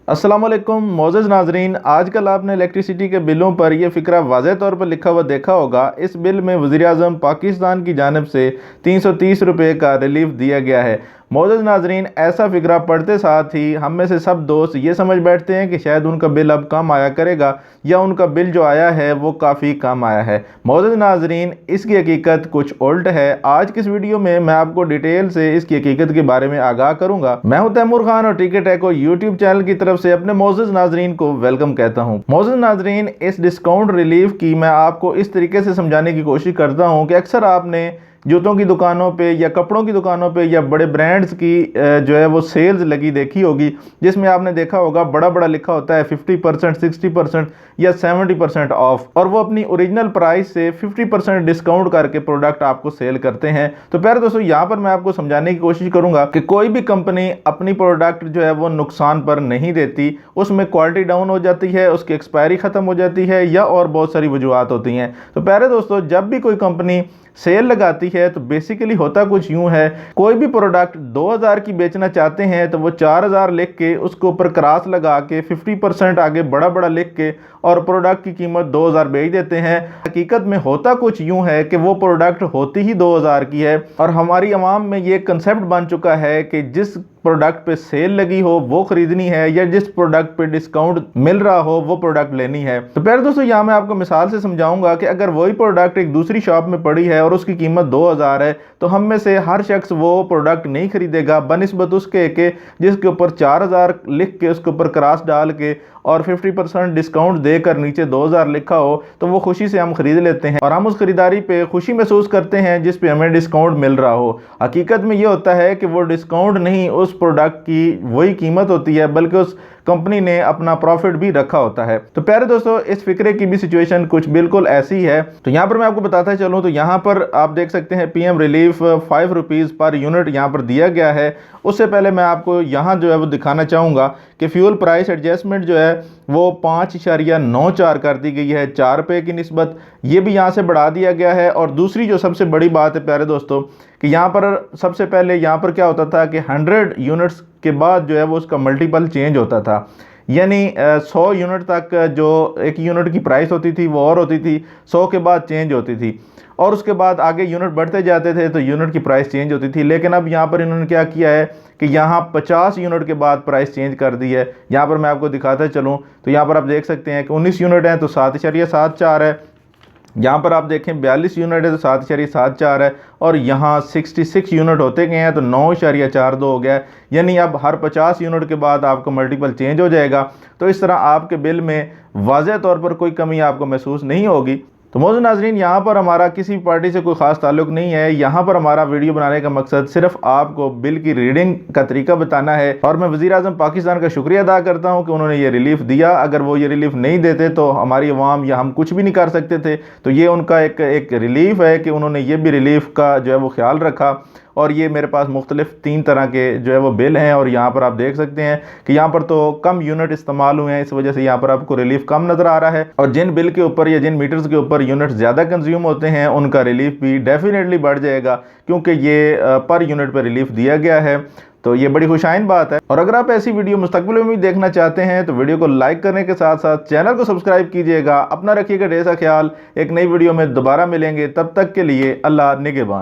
अस्सलाम वालेकुम मोअज़्ज़ज़ नाज़रीन, आजकल आपने इलेक्ट्रिसिटी के बिलों पर यह फ़िक्रा वाज़ेह तौर पर लिखा हुआ देखा होगा। इस बिल में वज़ीर-ए-आज़म पाकिस्तान की जानिब से 330 रुपये का रिलीफ दिया गया है। मोअज़्ज़ज़ नाज़रीन, ऐसा फ़िक्रा पढ़ते साथ ही हम में से सब दोस्त ये समझ बैठते हैं कि शायद उनका बिल अब कम आया करेगा या उनका बिल जो आया है वो काफ़ी कम आया है। मोअज़्ज़ज़ नाज़रीन, इसकी हकीकत कुछ उल्ट है। आज की इस वीडियो में मैं आपको डिटेल से इसकी हकीकत के बारे में आगाह करूँगा। मैं हूं तैमूर खान और टिकट टेको यूट्यूब चैनल की तरफ से अपने मोअज़्ज़ज़ नाज़रीन को वेलकम कहता हूं। मोअज़्ज़ज़ नाज़रीन, इस डिस्काउंट रिलीफ की मैं आपको इस तरीके से समझाने की कोशिश करता हूं कि अक्सर आपने जूतों की दुकानों पे या कपड़ों की दुकानों पे या बड़े ब्रांड्स की जो है वो सेल्स लगी देखी होगी, जिसमें आपने देखा होगा बड़ा बड़ा लिखा होता है 50%, 60% या 70% ऑफ, और वो अपनी ओरिजिनल प्राइस से 50% डिस्काउंट करके प्रोडक्ट आपको सेल करते हैं। तो प्यारे दोस्तों, यहाँ पर मैं आपको समझाने की कोशिश करूंगा कि कोई भी कंपनी अपनी प्रोडक्ट जो है वो नुकसान पर नहीं देती। उसमें क्वालिटी डाउन हो जाती है, उसकी एक्सपायरी ख़त्म हो जाती है या और बहुत सारी वजूहत होती हैं। तो प्यारे दोस्तों, जब भी कोई कंपनी सेल लगाती है तो बेसिकली होता कुछ यूं है, कोई भी प्रोडक्ट 2000 की बेचना चाहते हैं तो वो 4000 लिख के उसके ऊपर क्रॉस लगा के 50% आगे बड़ा बड़ा लिख के और प्रोडक्ट की कीमत 2000 बेच देते हैं। हकीकत में होता कुछ यूं है कि वो प्रोडक्ट होती ही 2000 की है, और हमारी आवाम में ये कंसेप्ट बन चुका है कि जिस प्रोडक्ट पे सेल लगी हो वो खरीदनी है या जिस प्रोडक्ट पे डिस्काउंट मिल रहा हो वो प्रोडक्ट लेनी है। तो प्यारे दोस्तों, यहाँ मैं आपको मिसाल से समझाऊंगा कि अगर वही प्रोडक्ट एक दूसरी शॉप में पड़ी है और उसकी कीमत 2000 है, तो हम में से हर शख्स वो प्रोडक्ट नहीं खरीदेगा बनिस्बत उसके कि जिसके ऊपर 4000 लिख के उसके ऊपर क्रॉस डाल के और 50% डिस्काउंट देकर नीचे 2000 लिखा हो, तो वो खुशी से हम खरीद लेते हैं और हम उस खरीदारी पे खुशी महसूस करते हैं जिस पे हमें डिस्काउंट मिल रहा हो। हकीकत में ये होता है कि वो डिस्काउंट नहीं, उस प्रोडक्ट की वही कीमत होती है, बल्कि उस कंपनी ने अपना प्रॉफिट भी रखा होता है। तो प्यारे दोस्तों, इस फिक्रे की भी सिचुएशन कुछ बिल्कुल ऐसी है। तो यहाँ पर मैं आपको बताता चलूँ तो यहाँ पर आप देख सकते हैं PM relief 5 rupees per unit यहाँ पर दिया गया है। उससे पहले मैं आपको यहाँ जो है वो दिखाना चाहूँगा कि फ्यूल प्राइस एडजस्टमेंट जो है वो 5.94 कर दी गई है, 4 रुपये की निस्बत। ये भी यहाँ से बढ़ा दिया गया है। और दूसरी जो सबसे बड़ी बात है प्यारे दोस्तों, कि यहाँ पर सबसे पहले यहाँ पर क्या होता था कि 100 यूनिट्स के बाद जो है वो उसका मल्टीपल चेंज होता था, यानी 100 यूनिट तक जो एक यूनिट की प्राइस होती थी वो और होती थी, 100 के बाद चेंज होती थी, और उसके बाद आगे यूनिट बढ़ते जाते थे तो यूनिट की प्राइस चेंज होती थी। लेकिन अब यहाँ पर इन्होंने क्या किया है कि यहाँ 50 यूनिट के बाद प्राइस चेंज कर दी है। यहाँ पर मैं आपको दिखाता चलूँ तो यहाँ पर आप देख सकते हैं कि 19 यूनिट हैं तो 7.74 है, यहाँ पर आप देखें 42 यूनिट है तो 7.74 है, और यहाँ 66 यूनिट होते गए हैं तो 9.42 हो गया है। यानी अब हर 50 यूनिट के बाद आपको मल्टीपल चेंज हो जाएगा। तो इस तरह आपके बिल में वाज़ेह तौर पर कोई कमी आपको महसूस नहीं होगी। तो मोअज़्ज़ज़ नाज़रीन, यहाँ पर हमारा किसी पार्टी से कोई ख़ास ताल्लुक़ नहीं है। यहाँ पर हमारा वीडियो बनाने का मकसद सिर्फ आपको बिल की रीडिंग का तरीका बताना है, और मैं वज़ीर-ए-आज़म पाकिस्तान का शुक्रिया अदा करता हूँ कि उन्होंने ये रिलीफ दिया। अगर वो ये रिलीफ नहीं देते तो हमारी अवाम या हम कुछ भी नहीं कर सकते थे। तो ये उनका एक रिलीफ है कि उन्होंने ये भी रिलीफ का जो है वो ख्याल रखा। और ये मेरे पास मुख्तलिफ 3 तरह के जो है वो बिल हैं, और यहाँ पर आप देख सकते हैं कि यहाँ पर तो कम यूनिट इस्तेमाल हुए हैं, इस वजह से यहाँ पर आपको रिलीफ कम नज़र आ रहा है। और जिन बिल के ऊपर या जिन मीटर्स के ऊपर यूनिट ज़्यादा कंज्यूम होते हैं उनका रिलीफ भी डेफिनेटली बढ़ जाएगा, क्योंकि ये पर यूनिट पर रिलीफ दिया गया है। तो ये बड़ी खुशाइन बात है। और अगर आप ऐसी वीडियो मुस्तकबिल में भी देखना चाहते हैं तो वीडियो को लाइक करने के साथ साथ चैनल को सब्सक्राइब कीजिएगा। अपना रखिएगा ढेर सा ख्याल। एक नई वीडियो में दोबारा मिलेंगे, तब तक के लिए अल्लाह निगहबान।